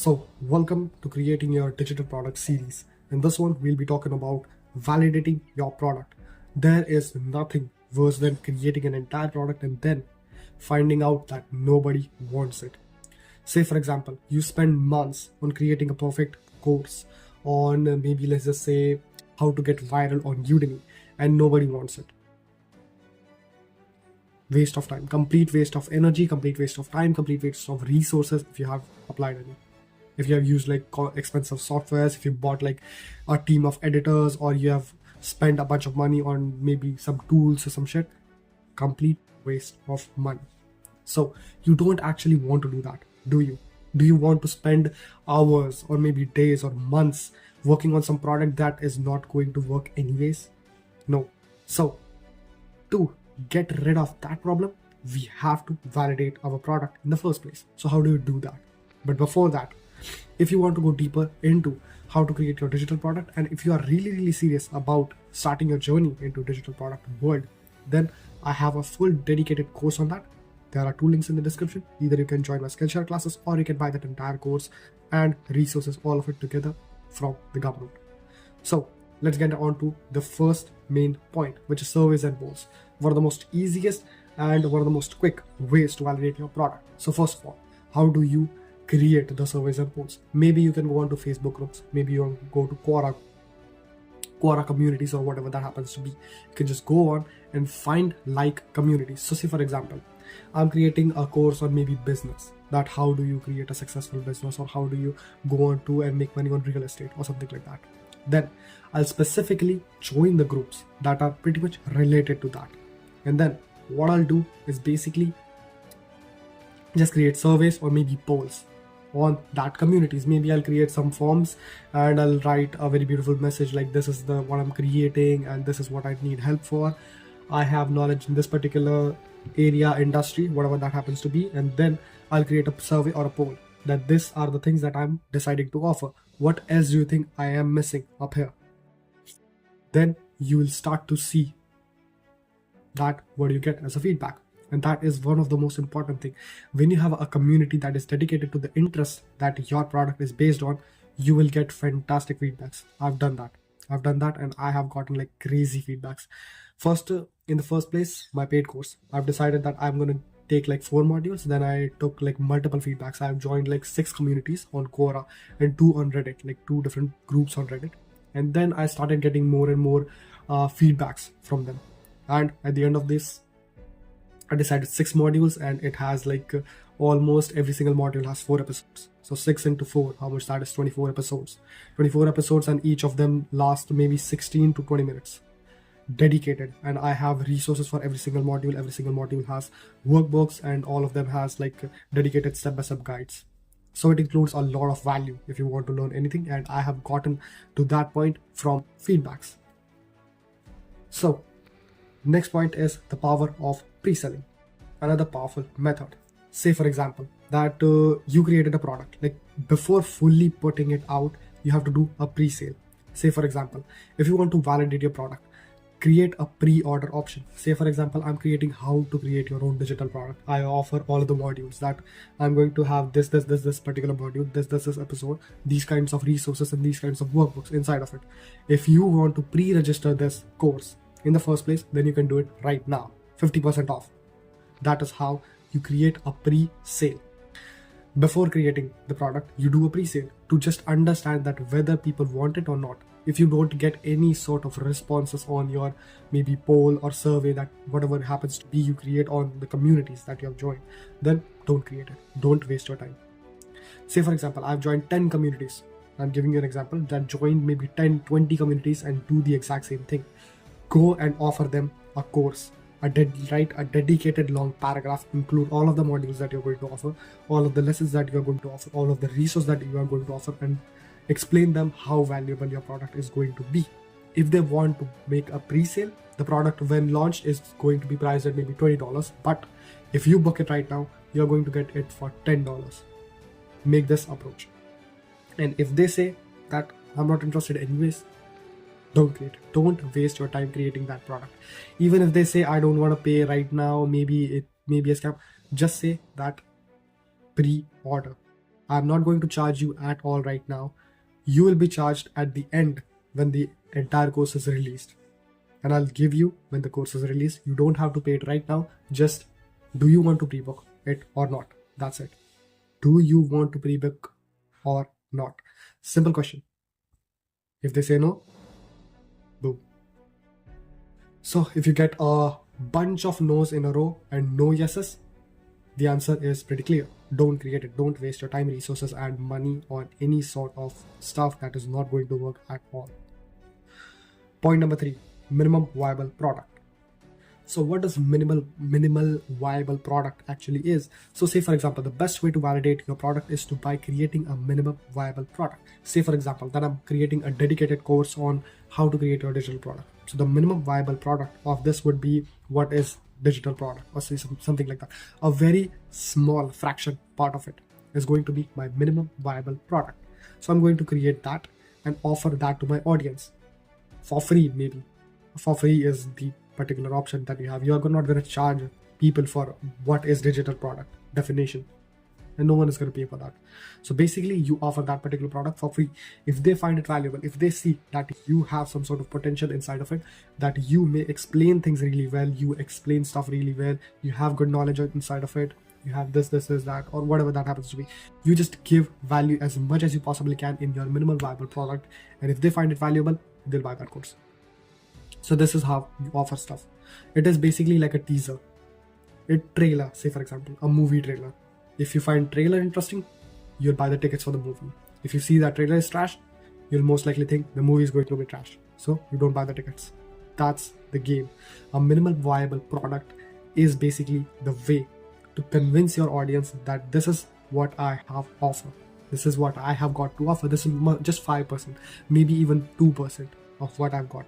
So, welcome to Creating Your Digital Product series. In this one, we'll be talking about validating your product. There is nothing worse than creating an entire product and then finding out that nobody wants it. Say, for example, you spend months on creating a perfect course on maybe let's just say how to get viral on Udemy, and nobody wants it. Waste of time, complete waste of energy, complete waste of time, complete waste of resources if you have applied any. If you have used like expensive softwares, if you bought like a team of editors, or you have spent a bunch of money on maybe some tools or some shit, complete waste of money. So you don't actually want to do that, do you? Do you want to spend hours or maybe days or months working on some product that is not going to work anyways? No. So to get rid of that problem, we have to validate our product in the first place. So how do you do that? But before that, if you want to go deeper into how to create your digital product, and if you are really serious about starting your journey into digital product world, then I have a full dedicated course on that. There are two links in the description. Either you can join my Skillshare classes, or you can buy that entire course and resources, all of it together from the Gumroad. So let's get on to the first main point, which is surveys and polls. One of the most easiest and one of the most quick ways to validate your product. So first of all, how do you create the surveys and polls? Maybe you can go on to Facebook groups, maybe you go to Quora communities, or whatever that happens to be. You can just go on and find like communities. So say for example, I'm creating a course on maybe business, that how do you create a successful business, or how do you go on to and make money on real estate or something like that. Then I'll specifically join the groups that are pretty much related to that. And then what I'll do is basically just create surveys or maybe polls on that communities. Maybe I'll create some forms and I'll write a very beautiful message like, this is the what I'm creating and this is what I need help for. I have knowledge in this particular area, industry, whatever that happens to be. And then I'll create a survey or a poll that these are the things that I'm deciding to offer. What else do you think I am missing up here? Then you will start to see that what you get as a feedback. And that is one of the most important thing. When you have a community that is dedicated to the interest that your product is based on, you will get fantastic feedbacks. I've done that and I have gotten like crazy feedbacks. First, in the first place, my paid course, I've decided that I'm going to take like 4 modules. Then I took like multiple feedbacks. I've joined like 6 communities on Quora and 2 on Reddit, like 2 different groups on Reddit. And then I started getting more and more feedbacks from them. And at the end of this, I decided 6 modules, and it has like almost every single module has 4 episodes. So 6 into 4, how much that is? 24 episodes. 24 episodes, and each of them last maybe 16 to 20 minutes. Dedicated, and I have resources for every single module. Every single module has workbooks, and all of them has like dedicated step-by-step guides. So it includes a lot of value if you want to learn anything, and I have gotten to that point from feedbacks. So next point is the power of pre-selling. Another powerful method. Say for example that you created a product, like before fully putting it out, you have to do a pre-sale. Say for example, if you want to validate your product, create a pre-order option. Say for example, I'm creating how to create your own digital product. I offer all of the modules that I'm going to have this particular module, this episode, these kinds of resources and these kinds of workbooks inside of it. If you want to pre-register this course in the first place, then you can do it right now, 50% off. That is how you create a pre-sale. Before creating the product, you do a pre-sale to just understand that whether people want it or not. If you don't get any sort of responses on your maybe poll or survey, that whatever happens to be you create on the communities that you have joined, then don't create it. Don't waste your time. Say for example, I've joined 10 communities. I'm giving you an example that joined maybe 10, 20 communities and do the exact same thing. Go and offer them a course. Write a dedicated long paragraph, include all of the modules that you're going to offer, all of the lessons that you're going to offer, all of the resources that you are going to offer, and explain them how valuable your product is going to be. If they want to make a pre-sale, the product when launched is going to be priced at maybe $20, but if you book it right now, you're going to get it for $10. Make this approach. And if they say that I'm not interested anyways, don't create it. Don't waste your time creating that product. Even if they say I don't want to pay right now, maybe it may be a scam, just say that pre-order. I'm not going to charge you at all right now. You will be charged at the end when the entire course is released. And I'll give you when the course is released. You don't have to pay it right now. Just, do you want to pre-book it or not? That's it. Do you want to pre-book or not? Simple question. If they say no, boom. So if you get a bunch of no's in a row and no yeses, the answer is pretty clear. Don't create it. Don't waste your time, resources, and money on any sort of stuff that is not going to work at all. Point number 3, minimum viable product. So what does minimal viable product actually is? So say for example, the best way to validate your product is to by creating a minimum viable product. Say for example, that I'm creating a dedicated course on how to create your digital product. So the minimum viable product of this would be what is digital product, or say something like that. A very small fraction part of it is going to be my minimum viable product. So I'm going to create that and offer that to my audience for free. Maybe for free is the particular option that you have. You're not going to charge people for what is digital product definition, and no one is going to pay for that. So basically you offer that particular product for free. If they find it valuable, if they see that you have some sort of potential inside of it, that you may explain things really well, you explain stuff really well, you have good knowledge inside of it, you have this, that, or whatever that happens to be, you just give value as much as you possibly can in your minimal viable product, and if they find it valuable, they'll buy that course. So this is how you offer stuff. It is basically like a teaser, a trailer. Say for example, a movie trailer. If you find trailer interesting, you'll buy the tickets for the movie. If you see that trailer is trash, you'll most likely think the movie is going to be trash, so you don't buy the tickets. That's the game. A minimal viable product is basically the way to convince your audience that this is what I have offer. This is what I have got to offer. This is just 5%, maybe even 2% of what I've got.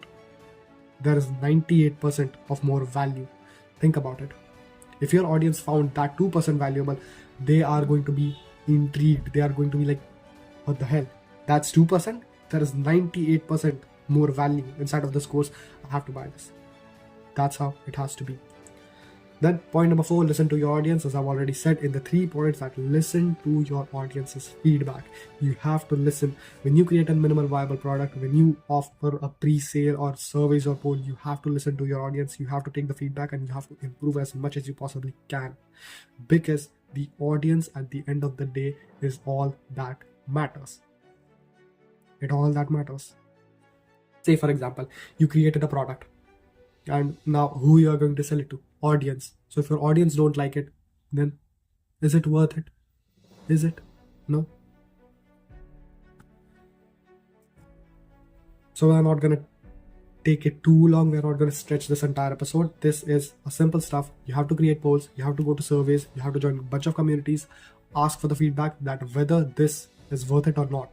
There is 98% of more value. Think about it. If your audience found that 2% valuable, they are going to be intrigued. They are going to be like, what the hell? That's 2%? There is 98% more value inside of this course. I have to buy this. That's how it has to be. Then point number 4, listen to your audience. As I've already said in the 3 points, that listen to your audience's feedback. You have to listen. When you create a minimal viable product, when you offer a pre-sale or surveys or poll, you have to listen to your audience. You have to take the feedback and you have to improve as much as you possibly can, because the audience at the end of the day is all that matters. It all that matters. Say for example, you created a product, and now who you are going to sell it to? Audience. So if your audience don't like it, then is it worth it? Is it? No. So I'm not gonna take it too long. We're not gonna stretch this entire episode. This is a simple stuff. You have to create polls, you have to go to surveys, you have to join a bunch of communities, ask for the feedback that whether this is worth it or not,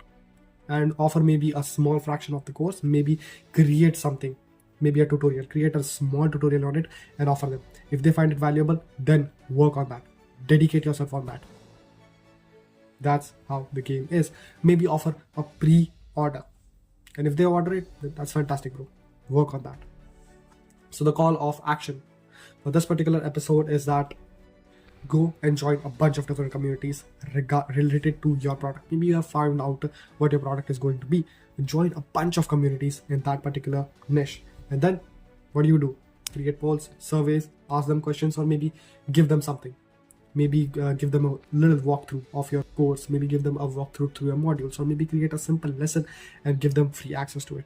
and offer maybe a small fraction of the course, maybe create something, maybe a tutorial, create a small tutorial on it and offer them. If they find it valuable, then work on that. Dedicate yourself on that. That's how the game is. Maybe offer a pre-order. And if they order it, then that's fantastic, bro. Work on that. So the call of action for this particular episode is that go and join a bunch of different communities related to your product. Maybe you have found out what your product is going to be. Join a bunch of communities in that particular niche. And then what do? Create polls, surveys, ask them questions, or maybe give them something. Maybe give them a little walkthrough of your course. Maybe give them a walkthrough through your modules, or maybe create a simple lesson and give them free access to it.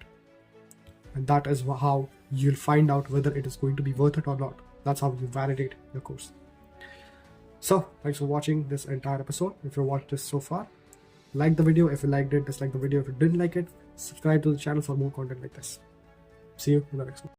And that is how you'll find out whether it is going to be worth it or not. That's how you validate your course. So thanks for watching this entire episode. If you watched this so far, like the video. If you liked it, dislike the video. If you didn't like it, subscribe to the channel for more content like this. See you in the next one.